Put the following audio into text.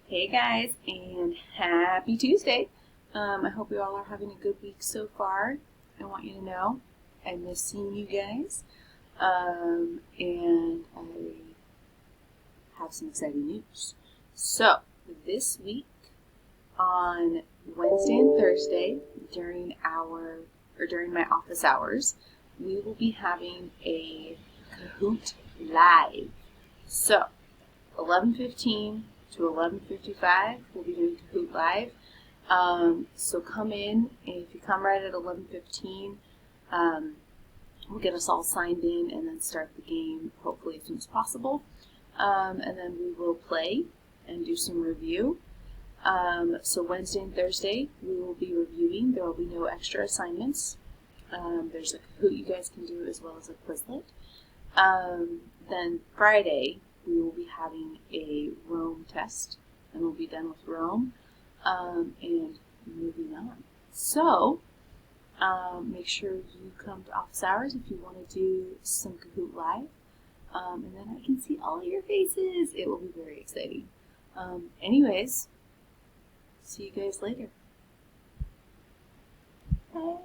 Hey guys, and happy Tuesday. I hope you all are having a good week so far. I want you to know I miss seeing you guys. And I have some exciting news. So, this week on Wednesday and Thursday, during my office hours, we will be having a Kahoot Live. So, 11:15 to 11:55, we'll be doing Kahoot Live. So come in, and if you come right at 11:15, we'll get us all signed in and then start the game hopefully as soon as possible. And then we will play and do some review. So Wednesday and Thursday, we will be reviewing. There will be no extra assignments. There's a Kahoot you guys can do as well as a Quizlet. Then Friday, we will be having a Rome test, and we'll be done with Rome, and moving on. So, make sure you come to office hours if you want to do some Kahoot Live, and then I can see all your faces. It will be very exciting. Anyways, see you guys later. Bye.